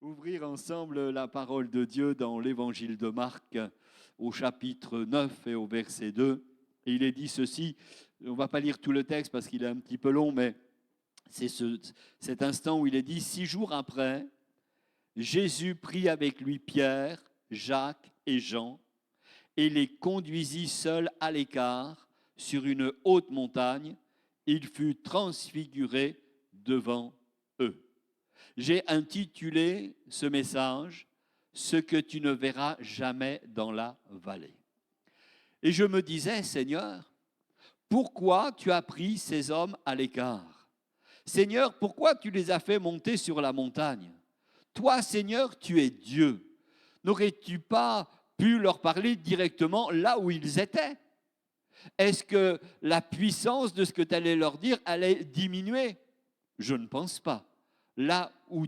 ouvrir ensemble la parole de Dieu dans l'évangile de Marc au chapitre 9 et au verset 2. Et il est dit ceci, on ne va pas lire tout le texte parce qu'il est un petit peu long, mais c'est cet instant où il est dit « 6 jours après, Jésus prit avec lui Pierre, Jacques et Jean et les conduisit seuls à l'écart sur une haute montagne. Il fut transfiguré devant eux. » J'ai intitulé ce message « Ce que tu ne verras jamais dans la vallée ». Et je me disais, Seigneur, pourquoi tu as pris ces hommes à l'écart? Seigneur, pourquoi tu les as fait monter sur la montagne? Toi, Seigneur, tu es Dieu. N'aurais-tu pas pu leur parler directement là où ils étaient? Est-ce que la puissance de ce que tu allais leur dire allait diminuer? Je ne pense pas. Là où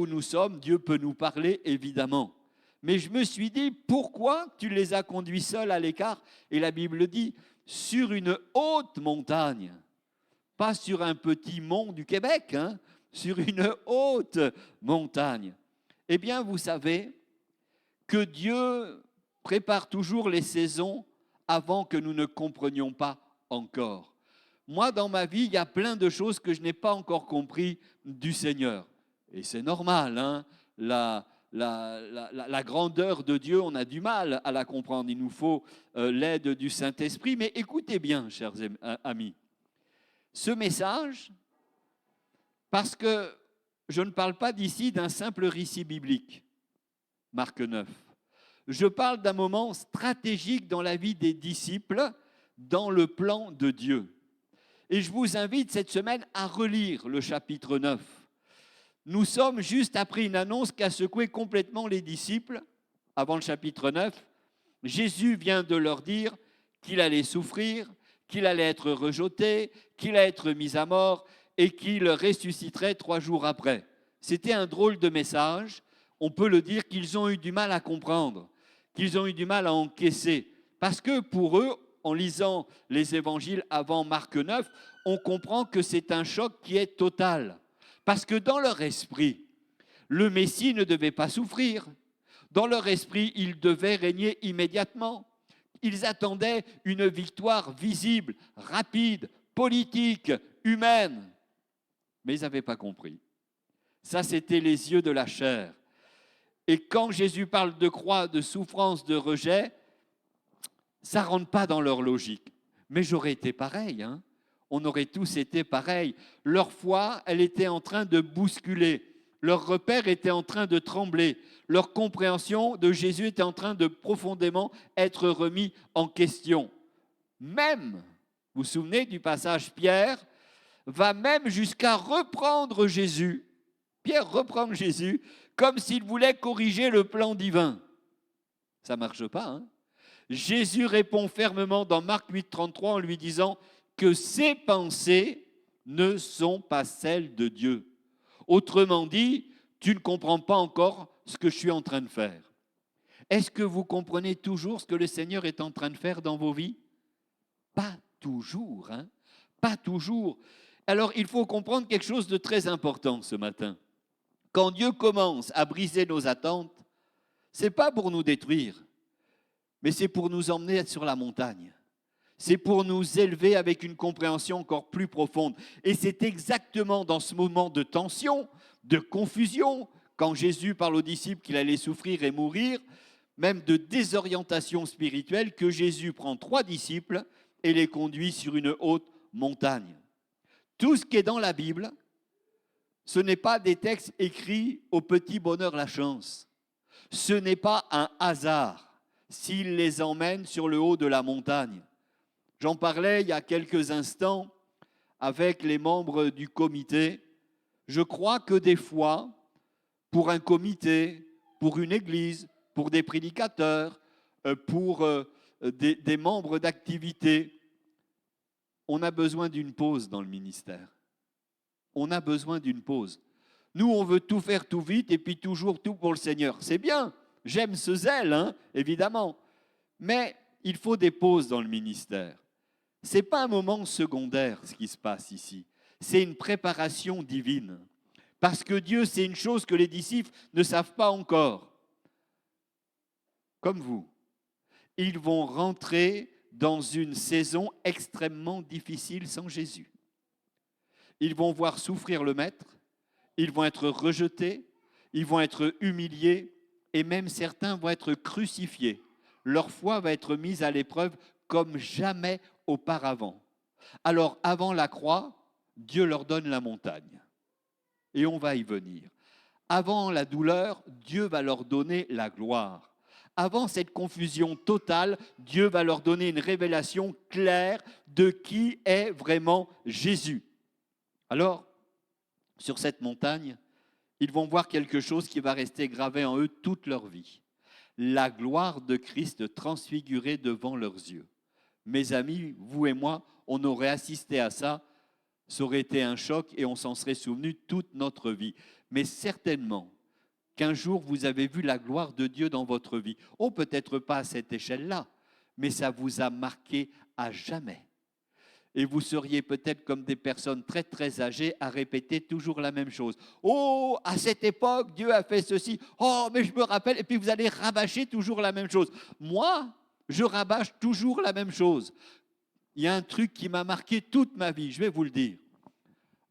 nous sommes, Dieu peut nous parler, évidemment. Mais je me suis dit, pourquoi tu les as conduits seuls à l'écart? Et la Bible dit, sur une haute montagne, pas sur un petit mont du Québec, hein, sur une haute montagne. Eh bien, vous savez que Dieu prépare toujours les saisons avant que nous ne comprenions pas encore. Moi, dans ma vie, il y a plein de choses que je n'ai pas encore compris du Seigneur. Et c'est normal, hein, la grandeur de Dieu, on a du mal à la comprendre. Il nous faut l'aide du Saint-Esprit. Mais écoutez bien, chers amis, ce message, parce que je ne parle pas d'ici d'un simple récit biblique, Marc 9. Je parle d'un moment stratégique dans la vie des disciples, dans le plan de Dieu. Et je vous invite cette semaine à relire le chapitre 9. Nous sommes juste après une annonce qui a secoué complètement les disciples, avant le chapitre 9. Jésus vient de leur dire qu'il allait souffrir, qu'il allait être rejeté, qu'il allait être mis à mort et qu'il ressusciterait 3 jours après. C'était un drôle de message. On peut le dire qu'ils ont eu du mal à comprendre, qu'ils ont eu du mal à encaisser. Parce que pour eux, en lisant les évangiles avant Marc 9, on comprend que c'est un choc qui est total. Parce que dans leur esprit, le Messie ne devait pas souffrir. Dans leur esprit, il devait régner immédiatement. Ils attendaient une victoire visible, rapide, politique, humaine. Mais ils n'avaient pas compris. Ça, c'était les yeux de la chair. Et quand Jésus parle de croix, de souffrance, de rejet, ça ne rentre pas dans leur logique. Mais j'aurais été pareil, hein. On aurait tous été pareils. Leur foi, elle était en train de bousculer. Leur repère était en train de trembler. Leur compréhension de Jésus était en train de profondément être remis en question. Même, vous vous souvenez du passage, Pierre va même jusqu'à reprendre Jésus. Pierre reprend Jésus comme s'il voulait corriger le plan divin. Ça ne marche pas, hein? Jésus répond fermement dans Marc 8, 33 en lui disant que ses pensées ne sont pas celles de Dieu. Autrement dit, tu ne comprends pas encore ce que je suis en train de faire. Est-ce que vous comprenez toujours ce que le Seigneur est en train de faire dans vos vies? Pas toujours, hein? Pas toujours. Alors, il faut comprendre quelque chose de très important ce matin. Quand Dieu commence à briser nos attentes, ce n'est pas pour nous détruire, mais c'est pour nous emmener sur la montagne. C'est pour nous élever avec une compréhension encore plus profonde. Et c'est exactement dans ce moment de tension, de confusion, quand Jésus parle aux disciples qu'il allait souffrir et mourir, même de désorientation spirituelle, que Jésus prend 3 disciples et les conduit sur une haute montagne. Tout ce qui est dans la Bible, ce n'est pas des textes écrits au petit bonheur la chance. Ce n'est pas un hasard s'il les emmène sur le haut de la montagne. J'en parlais il y a quelques instants avec les membres du comité. Je crois que des fois, pour un comité, pour une église, pour des prédicateurs, pour des membres d'activité, on a besoin d'une pause dans le ministère. On a besoin d'une pause. Nous, on veut tout faire tout vite et puis toujours tout pour le Seigneur. C'est bien, j'aime ce zèle, hein, évidemment. Mais il faut des pauses dans le ministère. Ce n'est pas un moment secondaire ce qui se passe ici. C'est une préparation divine. Parce que Dieu, c'est une chose que les disciples ne savent pas encore. Comme vous. Ils vont rentrer dans une saison extrêmement difficile sans Jésus. Ils vont voir souffrir le Maître, ils vont être rejetés, ils vont être humiliés et même certains vont être crucifiés. Leur foi va être mise à l'épreuve comme jamais auparavant. Alors, avant la croix, Dieu leur donne la montagne. Et on va y venir. Avant la douleur, Dieu va leur donner la gloire. Avant cette confusion totale, Dieu va leur donner une révélation claire de qui est vraiment Jésus. Alors, sur cette montagne, ils vont voir quelque chose qui va rester gravé en eux toute leur vie. La gloire de Christ transfigurée devant leurs yeux. Mes amis, vous et moi, on aurait assisté à ça, ça aurait été un choc et on s'en serait souvenu toute notre vie. Mais certainement qu'un jour vous avez vu la gloire de Dieu dans votre vie. Oh, peut-être pas à cette échelle-là, mais ça vous a marqué à jamais. Et vous seriez peut-être comme des personnes très très âgées à répéter toujours la même chose. Oh, à cette époque, Dieu a fait ceci. Oh, mais je me rappelle. Et puis vous allez rabâcher toujours la même chose. Moi, je rabâche toujours la même chose. Il y a un truc qui m'a marqué toute ma vie, je vais vous le dire.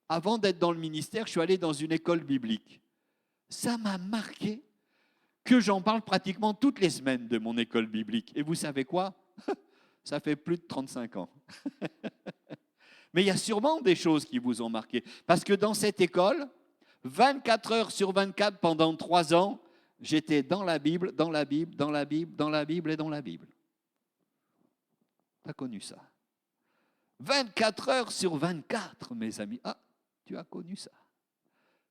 Avant d'être dans le ministère, je suis allé dans une école biblique. Ça m'a marqué que j'en parle pratiquement toutes les semaines de mon école biblique. Et vous savez quoi ? Ça fait plus de 35 ans. Mais il y a sûrement des choses qui vous ont marqué. Parce que dans cette école, 24 heures sur 24 pendant 3 ans, j'étais dans la Bible, dans la Bible, dans la Bible, dans la Bible et dans la Bible. Tu as connu ça. 24 heures sur 24, mes amis. Ah, tu as connu ça.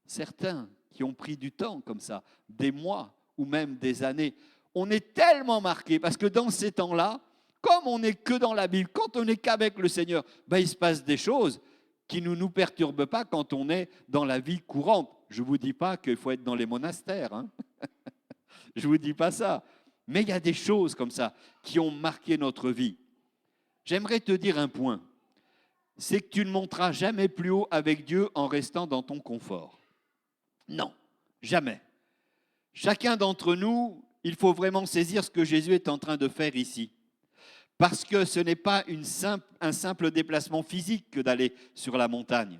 Certains qui ont pris du temps comme ça, des mois ou même des années, on est tellement marqués parce que dans ces temps-là, comme on n'est que dans la Bible, quand on n'est qu'avec le Seigneur, ben il se passe des choses qui ne nous perturbent pas quand on est dans la vie courante. Je ne vous dis pas qu'il faut être dans les monastères. Hein. Je ne vous dis pas ça. Mais il y a des choses comme ça qui ont marqué notre vie. J'aimerais te dire un point. C'est que tu ne monteras jamais plus haut avec Dieu en restant dans ton confort. Non, jamais. Chacun d'entre nous, il faut vraiment saisir ce que Jésus est en train de faire ici. Parce que ce n'est pas un simple déplacement physique que d'aller sur la montagne.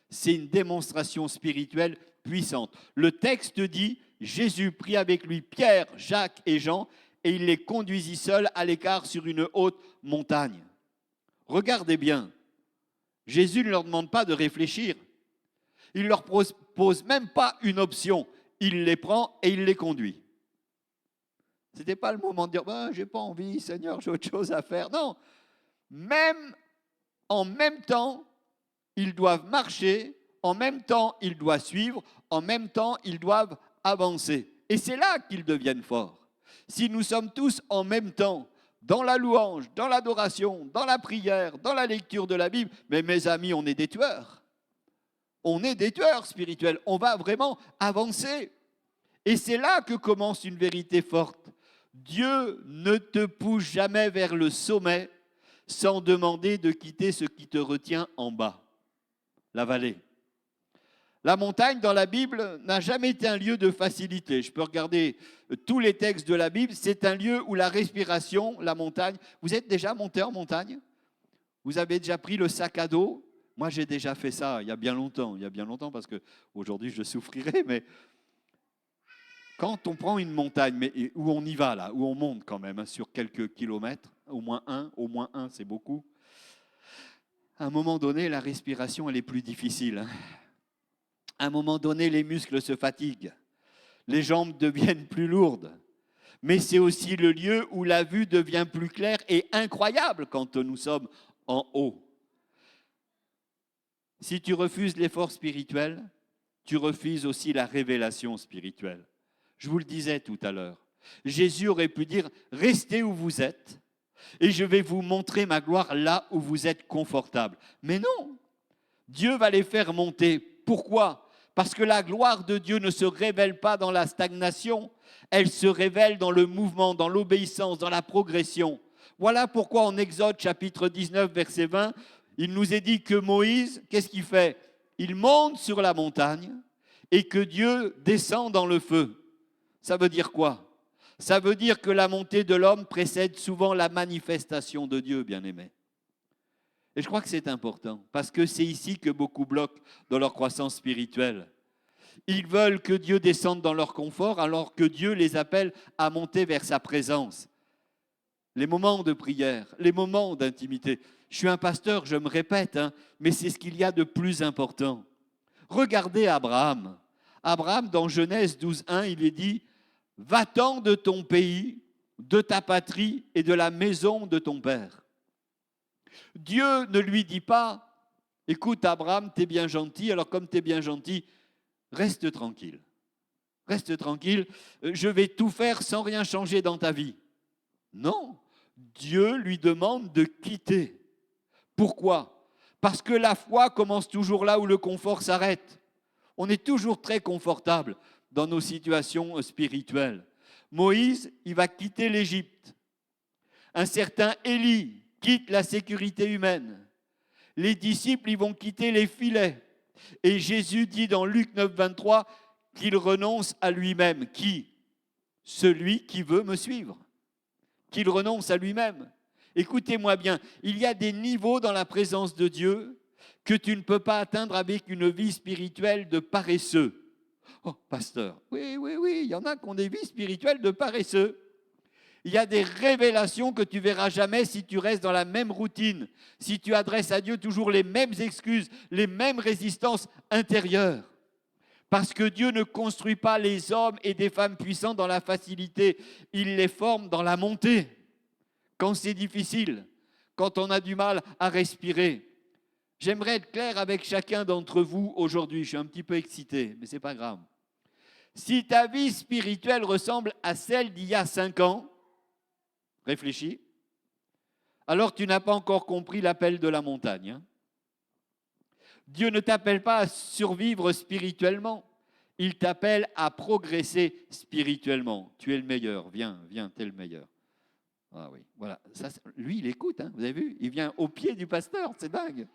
C'est une démonstration spirituelle puissante. Le texte dit, Jésus prit avec lui Pierre, Jacques et Jean, et il les conduisit seuls à l'écart sur une haute montagne. Regardez bien, Jésus ne leur demande pas de réfléchir. Il ne leur pose même pas une option. Il les prend et il les conduit. Ce n'était pas le moment de dire « j'ai pas envie, Seigneur, j'ai autre chose à faire ». Non, même en même temps, ils doivent marcher, en même temps, ils doivent suivre, en même temps, ils doivent avancer. Et c'est là qu'ils deviennent forts. Si nous sommes tous en même temps, dans la louange, dans l'adoration, dans la prière, dans la lecture de la Bible, mais mes amis, on est des tueurs. On est des tueurs spirituels. On va vraiment avancer. Et c'est là que commence une vérité forte. Dieu ne te pousse jamais vers le sommet sans demander de quitter ce qui te retient en bas, la vallée. La montagne dans la Bible n'a jamais été un lieu de facilité. Je peux regarder tous les textes de la Bible. C'est un lieu où la respiration, la montagne. Vous êtes déjà monté en montagne ? Vous avez déjà pris le sac à dos ? Moi, j'ai déjà fait ça il y a bien longtemps. Il y a bien longtemps parce qu'aujourd'hui, je souffrirais. Mais quand on prend une montagne, mais où on y va là, où on monte quand même, hein, sur quelques kilomètres, au moins un, c'est beaucoup. À un moment donné, la respiration, elle est plus difficile. Hein. À un moment donné, les muscles se fatiguent, les jambes deviennent plus lourdes. Mais c'est aussi le lieu où la vue devient plus claire et incroyable quand nous sommes en haut. Si tu refuses l'effort spirituel, tu refuses aussi la révélation spirituelle. Je vous le disais tout à l'heure. Jésus aurait pu dire « Restez où vous êtes et je vais vous montrer ma gloire là où vous êtes confortable. » Mais non, Dieu va les faire monter. Pourquoi ? Parce que la gloire de Dieu ne se révèle pas dans la stagnation, elle se révèle dans le mouvement, dans l'obéissance, dans la progression. Voilà pourquoi en Exode chapitre 19, verset 20, il nous est dit que Moïse, qu'est-ce qu'il fait ? Il monte sur la montagne, et que Dieu descend dans le feu. Ça veut dire quoi? Ça veut dire que la montée de l'homme précède souvent la manifestation de Dieu, bien-aimés. Et je crois que c'est important, parce que c'est ici que beaucoup bloquent dans leur croissance spirituelle. Ils veulent que Dieu descende dans leur confort, alors que Dieu les appelle à monter vers sa présence. Les moments de prière, les moments d'intimité. Je suis un pasteur, je me répète, mais c'est ce qu'il y a de plus important. Regardez Abraham. Abraham, dans Genèse 12:1, il est dit « Va-t'en de ton pays, de ta patrie et de la maison de ton père. » Dieu ne lui dit pas « Écoute Abraham, t'es bien gentil, alors comme t'es bien gentil, reste tranquille. Reste tranquille, je vais tout faire sans rien changer dans ta vie. » Non, Dieu lui demande de quitter. Pourquoi? Parce que la foi commence toujours là où le confort s'arrête. On est toujours très confortable dans nos situations spirituelles. Moïse, il va quitter l'Égypte. Un certain Élie quitte la sécurité humaine. Les disciples, ils vont quitter les filets. Et Jésus dit dans Luc 9, 23 qu'il renonce à lui-même. Qui? Celui qui veut me suivre. Qu'il renonce à lui-même. Écoutez-moi bien, il y a des niveaux dans la présence de Dieu que tu ne peux pas atteindre avec une vie spirituelle de paresseux. Oh, pasteur, oui, il y en a qui ont des vies spirituelles de paresseux. Il y a des révélations que tu verras jamais si tu restes dans la même routine, si tu adresses à Dieu toujours les mêmes excuses, les mêmes résistances intérieures. Parce que Dieu ne construit pas les hommes et des femmes puissants dans la facilité, il les forme dans la montée. Quand c'est difficile, quand on a du mal à respirer. J'aimerais être clair avec chacun d'entre vous aujourd'hui. Je suis un petit peu excité, mais ce n'est pas grave. Si ta vie spirituelle ressemble à celle d'il y a 5 ans, réfléchis, alors tu n'as pas encore compris l'appel de la montagne. Dieu ne t'appelle pas à survivre spirituellement. Il t'appelle à progresser spirituellement. Tu es le meilleur. Viens, tu es le meilleur. Ah oui, voilà. Ça, lui, il écoute, vous avez vu? Il vient au pied du pasteur, c'est dingue.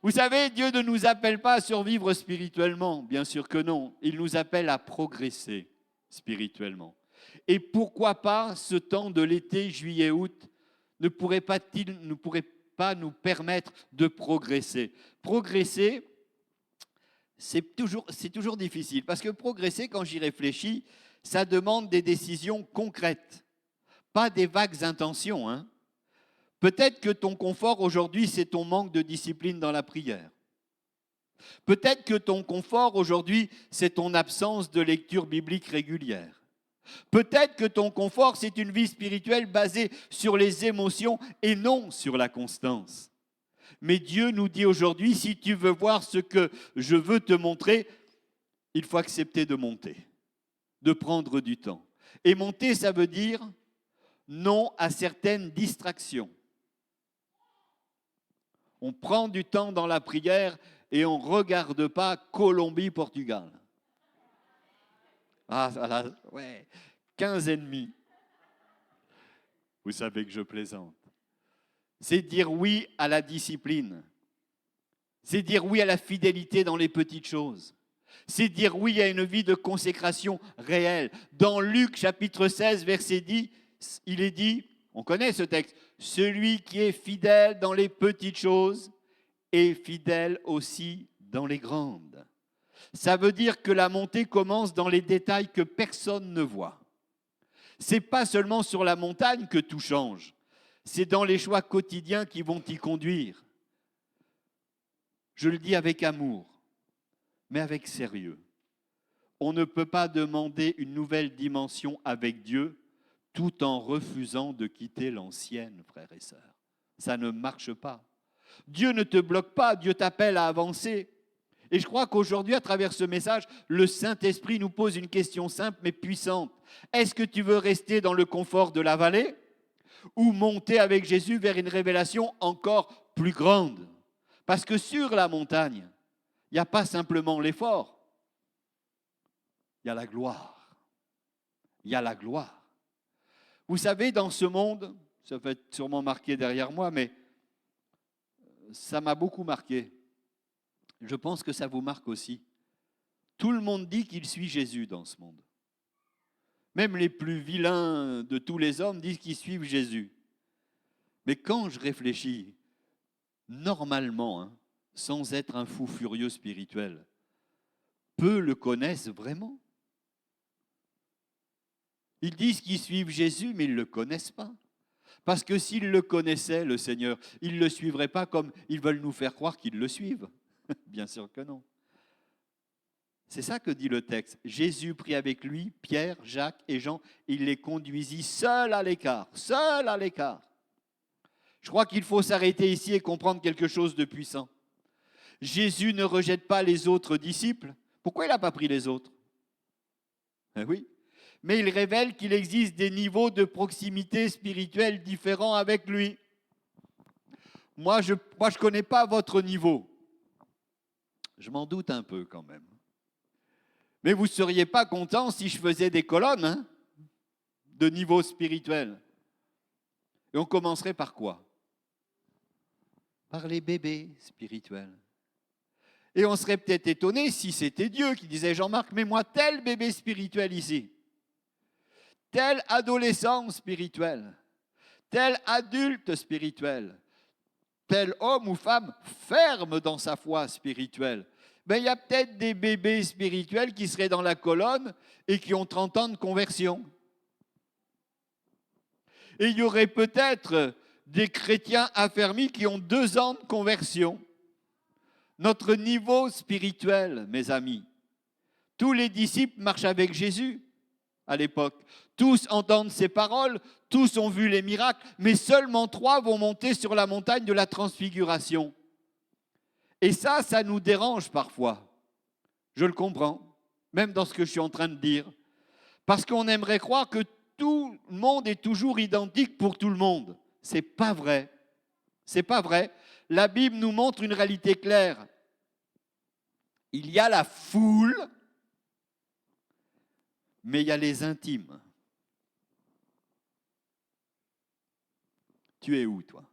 Vous savez, Dieu ne nous appelle pas à survivre spirituellement, bien sûr que non. Il nous appelle à progresser spirituellement. Et pourquoi pas ce temps de l'été, juillet-août, ne pourrait pas nous permettre de progresser? Progresser, c'est toujours difficile, parce que progresser, quand j'y réfléchis, ça demande des décisions concrètes. Pas des vagues intentions. Peut-être que ton confort aujourd'hui, c'est ton manque de discipline dans la prière. Peut-être que ton confort aujourd'hui, c'est ton absence de lecture biblique régulière. Peut-être que ton confort, c'est une vie spirituelle basée sur les émotions et non sur la constance. Mais Dieu nous dit aujourd'hui, si tu veux voir ce que je veux te montrer, il faut accepter de monter, de prendre du temps. Et monter, ça veut dire non à certaines distractions. On prend du temps dans la prière et on ne regarde pas Colombie-Portugal. Ah, voilà, ouais, 15 ennemis. Vous savez que je plaisante. C'est dire oui à la discipline. C'est dire oui à la fidélité dans les petites choses. C'est dire oui à une vie de consécration réelle. Dans Luc chapitre 16, verset 10, il est dit, on connaît ce texte, « Celui qui est fidèle dans les petites choses est fidèle aussi dans les grandes. » Ça veut dire que la montée commence dans les détails que personne ne voit. Ce n'est pas seulement sur la montagne que tout change, c'est dans les choix quotidiens qui vont t'y conduire. Je le dis avec amour, mais avec sérieux. On ne peut pas demander une nouvelle dimension avec Dieu tout en refusant de quitter l'ancienne, frères et sœurs. Ça ne marche pas. Dieu ne te bloque pas, Dieu t'appelle à avancer. Et je crois qu'aujourd'hui, à travers ce message, le Saint-Esprit nous pose une question simple mais puissante. Est-ce que tu veux rester dans le confort de la vallée ou monter avec Jésus vers une révélation encore plus grande? Parce que sur la montagne, il n'y a pas simplement l'effort, il y a la gloire. Il y a la gloire. Vous savez, dans ce monde, ça va être sûrement marqué derrière moi, mais ça m'a beaucoup marqué. Je pense que ça vous marque aussi. Tout le monde dit qu'il suit Jésus dans ce monde. Même les plus vilains de tous les hommes disent qu'ils suivent Jésus. Mais quand je réfléchis, normalement, hein, sans être un fou furieux spirituel, peu le connaissent vraiment. Ils disent qu'ils suivent Jésus, mais ils ne le connaissent pas. Parce que s'ils le connaissaient, le Seigneur, ils ne le suivraient pas comme ils veulent nous faire croire qu'ils le suivent. Bien sûr que non. C'est ça que dit le texte. Jésus prit avec lui Pierre, Jacques et Jean. Il les conduisit seuls à l'écart. Seuls à l'écart. Je crois qu'il faut s'arrêter ici et comprendre quelque chose de puissant. Jésus ne rejette pas les autres disciples. Pourquoi il n'a pas pris les autres? Oui. Mais il révèle qu'il existe des niveaux de proximité spirituelle différents avec lui. Moi, je ne connais pas votre niveau. Je m'en doute un peu quand même. Mais vous ne seriez pas content si je faisais des colonnes de niveau spirituel. Et on commencerait par quoi? Par les bébés spirituels. Et on serait peut-être étonné si c'était Dieu qui disait, Jean-Marc, mets-moi tel bébé spirituel ici. Tel adolescent spirituel, tel adulte spirituel, tel homme ou femme ferme dans sa foi spirituelle. Ben, il y a peut-être des bébés spirituels qui seraient dans la colonne et qui ont 30 ans de conversion. Et il y aurait peut-être des chrétiens affermis qui ont 2 ans de conversion. Notre niveau spirituel, mes amis, tous les disciples marchent avec Jésus à l'époque. Tous entendent ses paroles, tous ont vu les miracles, mais seulement 3 vont monter sur la montagne de la transfiguration. Et ça nous dérange parfois. Je le comprends, même dans ce que je suis en train de dire. Parce qu'on aimerait croire que tout le monde est toujours identique pour tout le monde. C'est pas vrai. C'est pas vrai. La Bible nous montre une réalité claire. Il y a la foule, mais il y a les intimes. Tu es où, toi?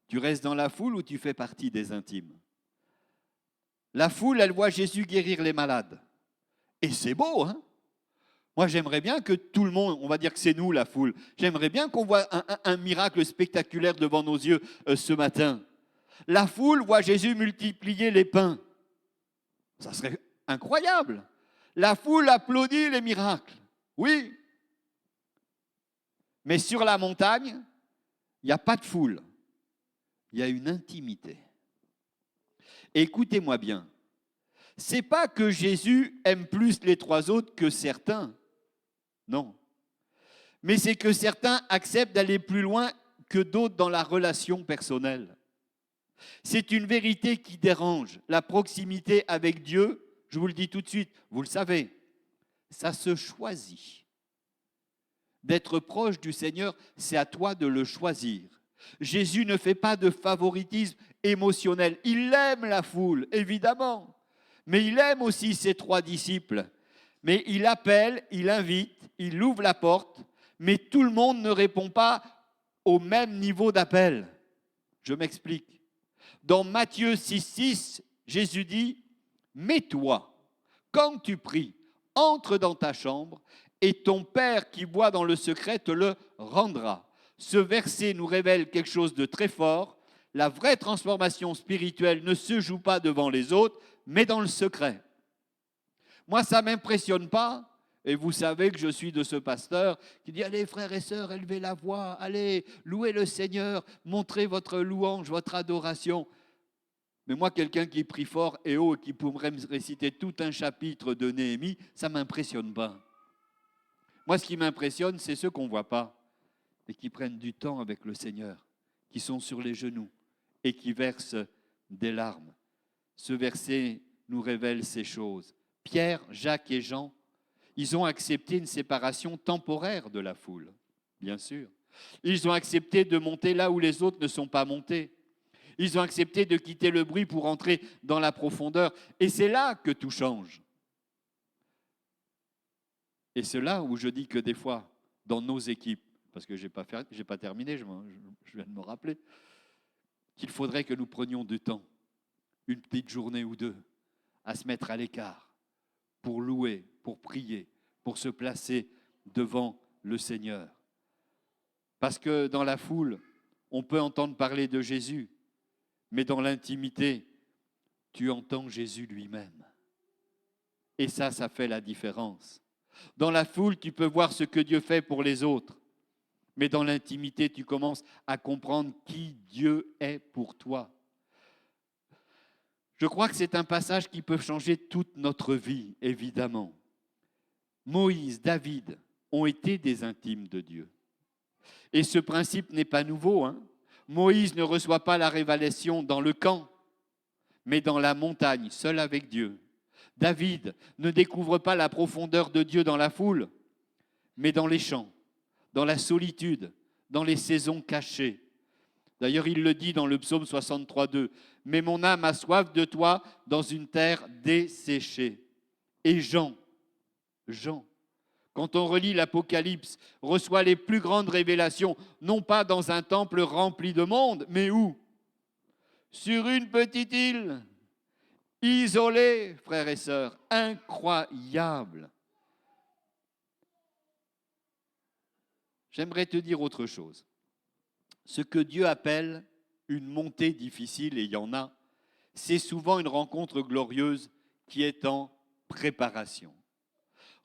Tu restes dans la foule ou tu fais partie des intimes? La foule, elle voit Jésus guérir les malades. Et c'est beau, hein? Moi, j'aimerais bien que tout le monde, on va dire que c'est nous, la foule, j'aimerais bien qu'on voit un miracle spectaculaire devant nos yeux ce matin. La foule voit Jésus multiplier les pains. Ça serait incroyable. La foule applaudit les miracles. Oui. Mais sur la montagne, il n'y a pas de foule. Il y a une intimité. Écoutez-moi bien. C'est pas que Jésus aime plus les 3 autres que certains. Non. Mais c'est que certains acceptent d'aller plus loin que d'autres dans la relation personnelle. C'est une vérité qui dérange. La proximité avec Dieu, je vous le dis tout de suite, vous le savez, ça se choisit. D'être proche du Seigneur, c'est à toi de le choisir. Jésus ne fait pas de favoritisme émotionnel. Il aime la foule, évidemment. Mais il aime aussi ses 3 disciples. Mais il appelle, il invite, il ouvre la porte. Mais tout le monde ne répond pas au même niveau d'appel. Je m'explique. Dans Matthieu 6,6, Jésus dit, « Mets-toi, quand tu pries, entre dans ta chambre, et ton Père qui voit dans le secret te le rendra. » Ce verset nous révèle quelque chose de très fort. La vraie transformation spirituelle ne se joue pas devant les autres, mais dans le secret. Moi, ça ne m'impressionne pas. Et vous savez que je suis de ce pasteur qui dit « Allez, frères et sœurs, élevez la voix, allez, louez le Seigneur, montrez votre louange, votre adoration. » Mais moi, quelqu'un qui prie fort et haut et qui pourrait me réciter tout un chapitre de Néhémie, ça ne m'impressionne pas. Moi, ce qui m'impressionne, c'est ceux qu'on ne voit pas et qui prennent du temps avec le Seigneur, qui sont sur les genoux et qui versent des larmes. Ce verset nous révèle ces choses. Pierre, Jacques et Jean, ils ont accepté une séparation temporaire de la foule, bien sûr. Ils ont accepté de monter là où les autres ne sont pas montés. Ils ont accepté de quitter le bruit pour entrer dans la profondeur. Et c'est là que tout change. Et c'est là où je dis que des fois, dans nos équipes, parce que je n'ai pas terminé, je viens de me rappeler, qu'il faudrait que nous prenions du temps, une petite journée ou 2, à se mettre à l'écart, pour louer, pour prier, pour se placer devant le Seigneur. Parce que dans la foule, on peut entendre parler de Jésus, mais dans l'intimité, tu entends Jésus lui-même. Et ça fait la différence. Dans la foule, tu peux voir ce que Dieu fait pour les autres, mais dans l'intimité, tu commences à comprendre qui Dieu est pour toi. Je crois que c'est un passage qui peut changer toute notre vie, évidemment. Moïse, David ont été des intimes de Dieu. Et ce principe n'est pas nouveau, hein. Moïse ne reçoit pas la révélation dans le camp, mais dans la montagne, seul avec Dieu. David ne découvre pas la profondeur de Dieu dans la foule, mais dans les champs, dans la solitude, dans les saisons cachées. D'ailleurs, il le dit dans le psaume 63:2, « Mais mon âme a soif de toi dans une terre desséchée. » Et Jean, quand on relit l'Apocalypse, reçoit les plus grandes révélations, non pas dans un temple rempli de monde, mais où? Sur une petite île, isolée, frères et sœurs, incroyable. J'aimerais te dire autre chose. Ce que Dieu appelle une montée difficile, et il y en a, c'est souvent une rencontre glorieuse qui est en préparation.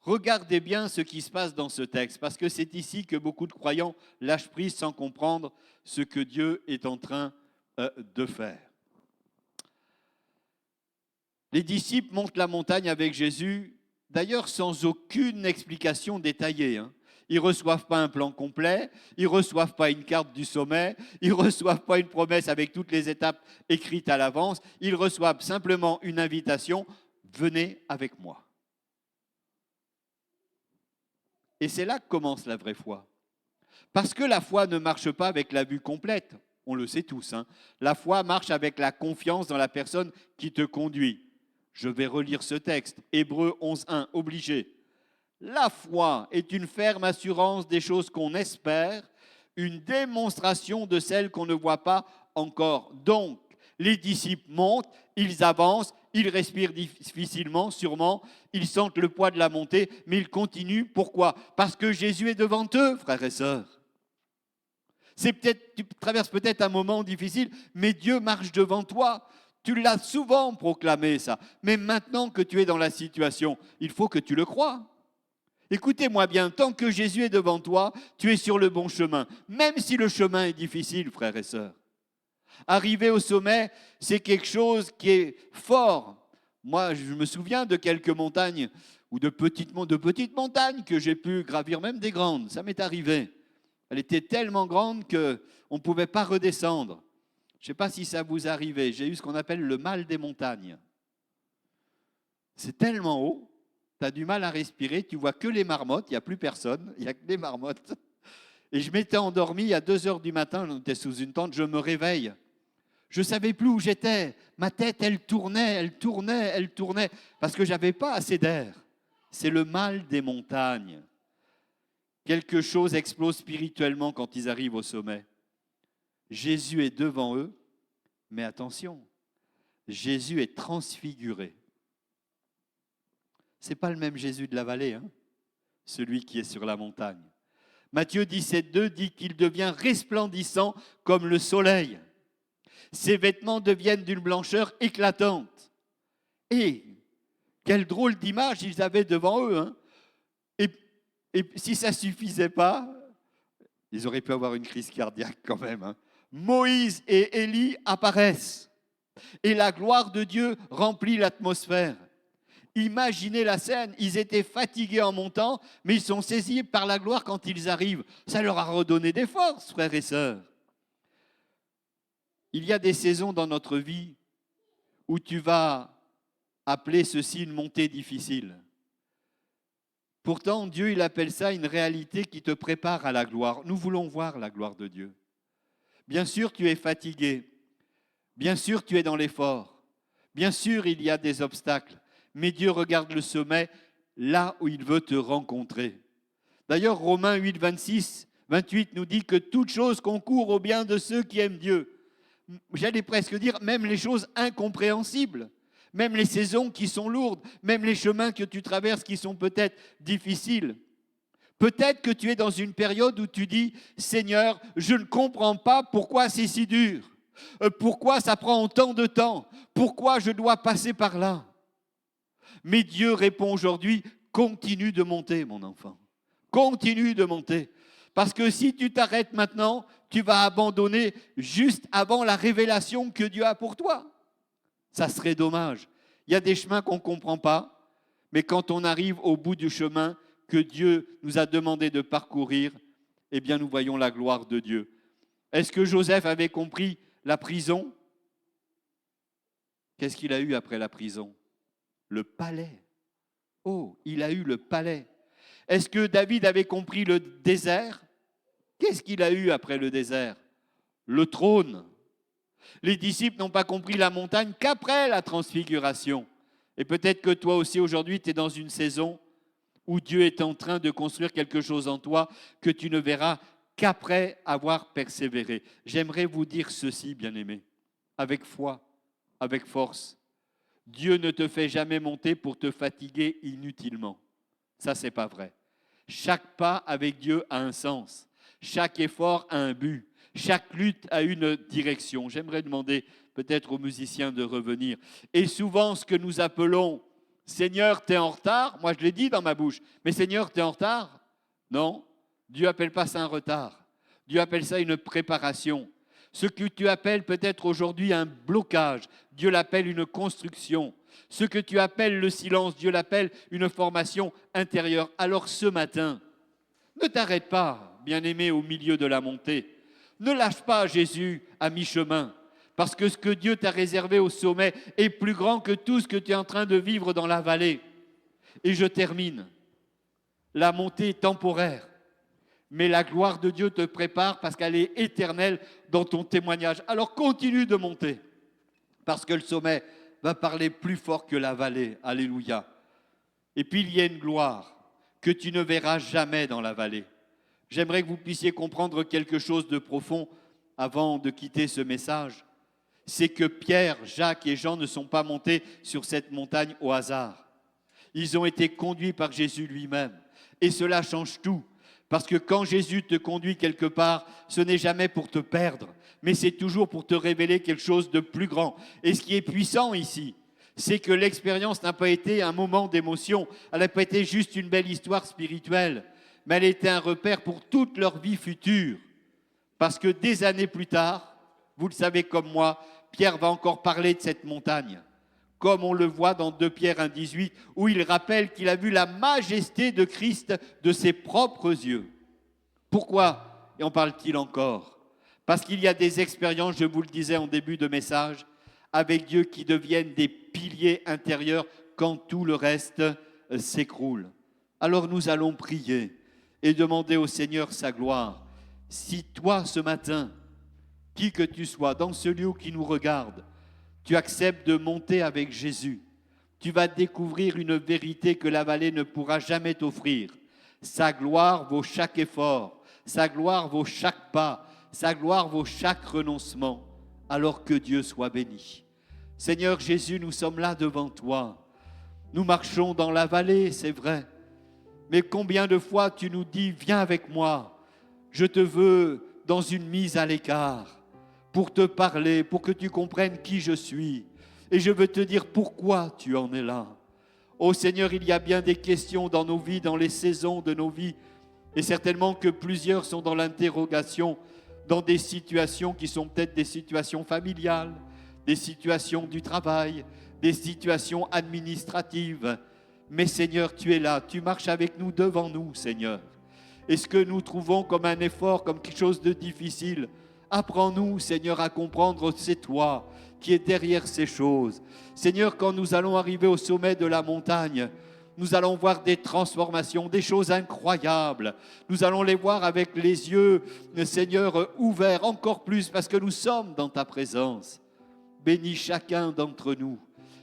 Regardez bien ce qui se passe dans ce texte, parce que c'est ici que beaucoup de croyants lâchent prise sans comprendre ce que Dieu est en train de faire. Les disciples montent la montagne avec Jésus, d'ailleurs sans aucune explication détaillée. Ils ne reçoivent pas un plan complet, ils ne reçoivent pas une carte du sommet, ils ne reçoivent pas une promesse avec toutes les étapes écrites à l'avance, ils reçoivent simplement une invitation, venez avec moi. Et c'est là que commence la vraie foi. Parce que la foi ne marche pas avec la vue complète, on le sait tous. La foi marche avec la confiance dans la personne qui te conduit. Je vais relire ce texte, Hébreux 11:1, obligé. La foi est une ferme assurance des choses qu'on espère, une démonstration de celles qu'on ne voit pas encore. Donc, les disciples montent, ils avancent, ils respirent difficilement, sûrement, ils sentent le poids de la montée, mais ils continuent. Pourquoi? Parce que Jésus est devant eux, frères et sœurs. Tu traverses peut-être un moment difficile, mais Dieu marche devant toi. Tu l'as souvent proclamé, ça. Mais maintenant que tu es dans la situation, il faut que tu le crois. Écoutez-moi bien, tant que Jésus est devant toi, tu es sur le bon chemin, même si le chemin est difficile, frères et sœurs. Arriver au sommet, c'est quelque chose qui est fort. Moi, je me souviens de quelques montagnes, ou de petites montagnes que j'ai pu gravir, même des grandes. Ça m'est arrivé. Elle était tellement grande qu'on ne pouvait pas redescendre. Je ne sais pas si ça vous arrivait. J'ai eu ce qu'on appelle le mal des montagnes. C'est tellement haut, tu as du mal à respirer, tu vois que les marmottes, il n'y a plus personne, il n'y a que des marmottes. Et je m'étais endormi à 2 heures du matin, on était sous une tente, je me réveille. Je ne savais plus où j'étais. Ma tête, elle tournait, parce que je n'avais pas assez d'air. C'est le mal des montagnes. Quelque chose explose spirituellement quand ils arrivent au sommet. Jésus est devant eux, mais attention, Jésus est transfiguré. Ce n'est pas le même Jésus de la vallée, celui qui est sur la montagne. Matthieu 17:2 dit qu'il devient resplendissant comme le soleil. Ses vêtements deviennent d'une blancheur éclatante. Et quelle drôle d'image ils avaient devant eux. Et si ça ne suffisait pas, ils auraient pu avoir une crise cardiaque quand même. Moïse et Élie apparaissent. Et la gloire de Dieu remplit l'atmosphère. Imaginez la scène, ils étaient fatigués en montant, mais ils sont saisis par la gloire quand ils arrivent. Ça leur a redonné des forces, frères et sœurs. Il y a des saisons dans notre vie où tu vas appeler ceci une montée difficile. Pourtant, Dieu, il appelle ça une réalité qui te prépare à la gloire. Nous voulons voir la gloire de Dieu. Bien sûr, tu es fatigué. Bien sûr, tu es dans l'effort. Bien sûr, il y a des obstacles. Mais Dieu regarde le sommet là où il veut te rencontrer. D'ailleurs, Romains 8:26-28 nous dit que toute chose concourt au bien de ceux qui aiment Dieu. J'allais presque dire même les choses incompréhensibles. même les saisons qui sont lourdes, même les chemins que tu traverses qui sont peut-être difficiles. Peut-être que tu es dans une période où tu dis, Seigneur, je ne comprends pas pourquoi c'est si dur, pourquoi ça prend autant de temps, pourquoi je dois passer par là. Mais Dieu répond aujourd'hui, continue de monter, mon enfant. Continue de monter. Parce que si tu t'arrêtes maintenant, tu vas abandonner juste avant la révélation que Dieu a pour toi. Ça serait dommage. Il y a des chemins qu'on ne comprend pas, mais quand on arrive au bout du chemin que Dieu nous a demandé de parcourir, eh bien nous voyons la gloire de Dieu. Est-ce que Joseph avait compris la prison? Qu'est-ce qu'il a eu après la prison? Le palais. Oh, il a eu le palais. Est-ce que David avait compris le désert? Qu'est-ce qu'il a eu après le désert? Le trône. Les disciples n'ont pas compris la montagne qu'après la transfiguration. Et peut-être que toi aussi aujourd'hui, tu es dans une saison où Dieu est en train de construire quelque chose en toi que tu ne verras qu'après avoir persévéré. J'aimerais vous dire ceci, bien-aimés, avec foi, avec force. Dieu ne te fait jamais monter pour te fatiguer inutilement. Ça, c'est pas vrai. Chaque pas avec Dieu a un sens. Chaque effort a un but. Chaque lutte a une direction. J'aimerais demander peut-être aux musiciens de revenir. Et souvent, ce que nous appelons « Seigneur, tu es en retard », moi je l'ai dit dans ma bouche, mais « Seigneur, tu es en retard », non, Dieu n'appelle pas ça un retard. Dieu appelle ça une préparation. Ce que tu appelles peut-être aujourd'hui un blocage, Dieu l'appelle une construction. Ce que tu appelles le silence, Dieu l'appelle une formation intérieure. Alors ce matin, ne t'arrête pas, bien-aimé, au milieu de la montée. Ne lâche pas Jésus à mi-chemin, parce que ce que Dieu t'a réservé au sommet est plus grand que tout ce que tu es en train de vivre dans la vallée. Et je termine. La montée est temporaire, mais la gloire de Dieu te prépare parce qu'elle est éternelle dans ton témoignage. Alors continue de monter, parce que le sommet va parler plus fort que la vallée. Alléluia. Et puis il y a une gloire que tu ne verras jamais dans la vallée. J'aimerais que vous puissiez comprendre quelque chose de profond avant de quitter ce message. C'est que Pierre, Jacques et Jean ne sont pas montés sur cette montagne au hasard. Ils ont été conduits par Jésus lui-même. Et cela change tout. Parce que quand Jésus te conduit quelque part, ce n'est jamais pour te perdre, mais c'est toujours pour te révéler quelque chose de plus grand. Et ce qui est puissant ici, c'est que l'expérience n'a pas été un moment d'émotion, elle n'a pas été juste une belle histoire spirituelle, mais elle était un repère pour toute leur vie future. Parce que des années plus tard, vous le savez comme moi, Pierre va encore parler de cette montagne. Comme on le voit dans 2 Pierre 1,18, où il rappelle qu'il a vu la majesté de Christ de ses propres yeux. Pourquoi en parle-t-il encore? Parce qu'il y a des expériences, je vous le disais en début de message, avec Dieu qui deviennent des piliers intérieurs quand tout le reste s'écroule. Alors nous allons prier et demander au Seigneur sa gloire. Si toi, ce matin, qui que tu sois, dans ce lieu qui nous regarde, tu acceptes de monter avec Jésus, tu vas découvrir une vérité que la vallée ne pourra jamais t'offrir. Sa gloire vaut chaque effort, sa gloire vaut chaque pas, sa gloire vaut chaque renoncement, alors que Dieu soit béni. Seigneur Jésus, nous sommes là devant toi. Nous marchons dans la vallée, c'est vrai, mais combien de fois tu nous dis, viens avec moi, je te veux dans une mise à l'écart, pour te parler, pour que tu comprennes qui je suis. Et je veux te dire pourquoi tu en es là. Oh Seigneur, il y a bien des questions dans nos vies, dans les saisons de nos vies. Et certainement que plusieurs sont dans l'interrogation, dans des situations qui sont peut-être des situations familiales, des situations du travail, des situations administratives. Mais Seigneur, tu es là, tu marches avec nous, devant nous, Seigneur. Et ce que nous trouvons comme un effort, comme quelque chose de difficile, apprends-nous, Seigneur, à comprendre, c'est toi qui es derrière ces choses. Seigneur, quand nous allons arriver au sommet de la montagne, nous allons voir des transformations, des choses incroyables. Nous allons les voir avec les yeux, Seigneur, ouverts encore plus parce que nous sommes dans ta présence. Bénis chacun d'entre nous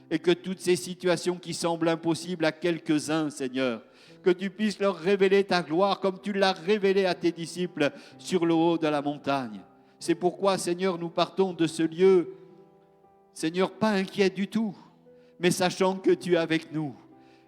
et que toutes ces situations qui semblent impossibles à quelques-uns, Seigneur, que tu puisses leur révéler ta gloire comme tu l'as révélée à tes disciples sur le haut de la montagne. C'est pourquoi, Seigneur, nous partons de ce lieu, Seigneur, pas inquiets du tout, mais sachant que tu es avec nous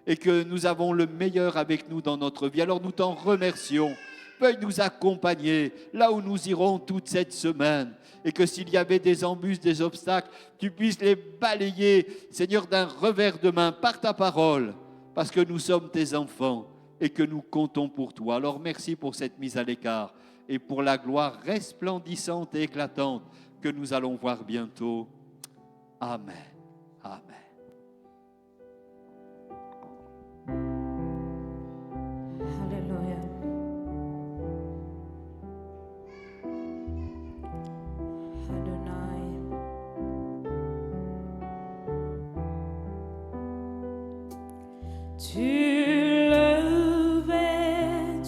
et que nous avons le meilleur avec nous dans notre vie. Alors nous t'en remercions. Veuille nous accompagner là où nous irons toute cette semaine. Et que s'il y avait des embûches, des obstacles, tu puisses les balayer, Seigneur, d'un revers de main par ta parole. Parce que nous sommes tes enfants et que nous comptons pour toi. Alors merci pour cette mise à l'écart et pour la gloire resplendissante et éclatante que nous allons voir bientôt. Amen. Amen. Alléluia. Adonai. Tu lever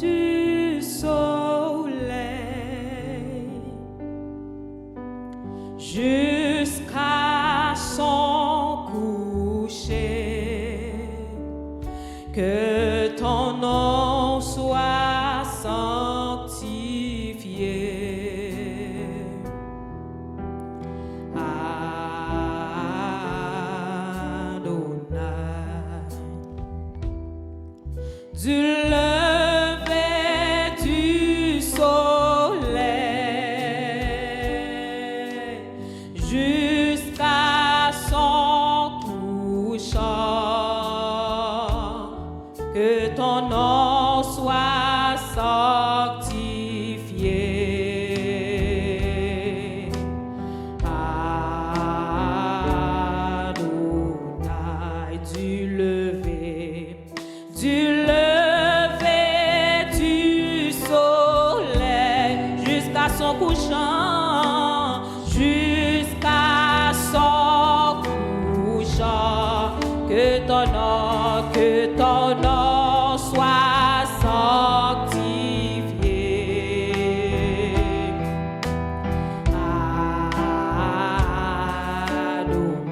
du soleil jusqu'à son coucher, que ton nom soit sanctifié. Adonai. Du lever du soleil jusqu'à son couchant, que ton nom soit sanctifié. Adonai, du lever du soleil jusqu'à son couchant, jusqu'à son couchant, que ton nom soit sanctifié. Adonai.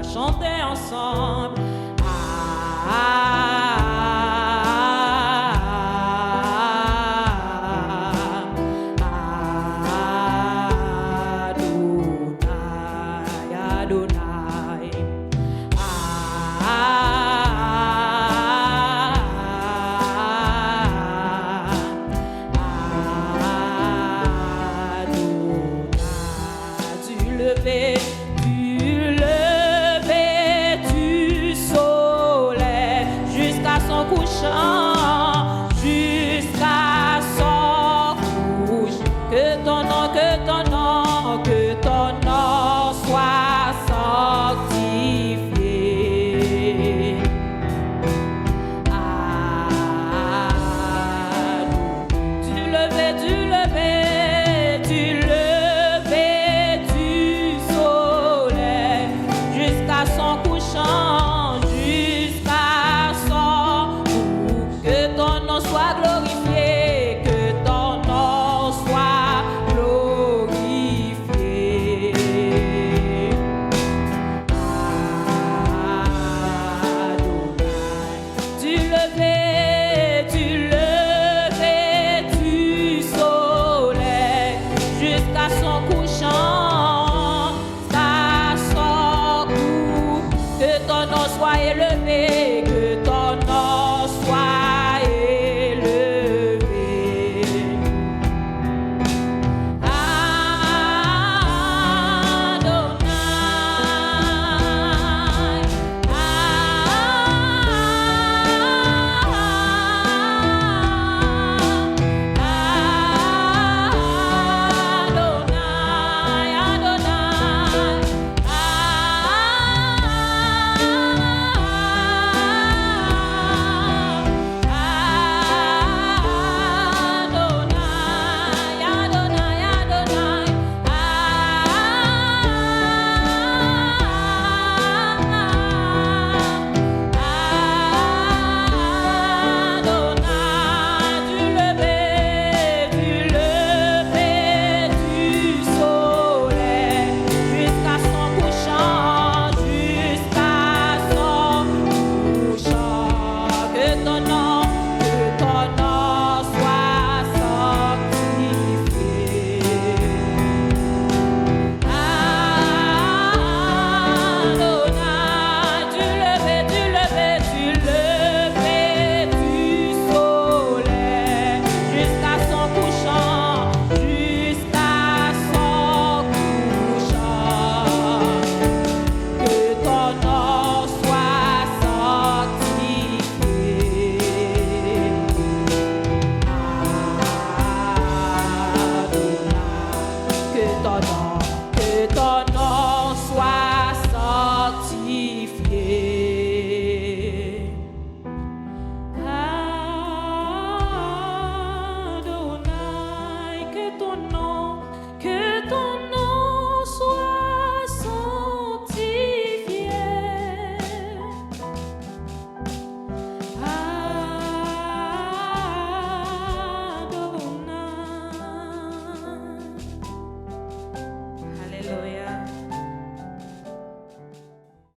Chantez ensemble. Adonai, Adonai, du lever du soleil jusqu'à son couchant.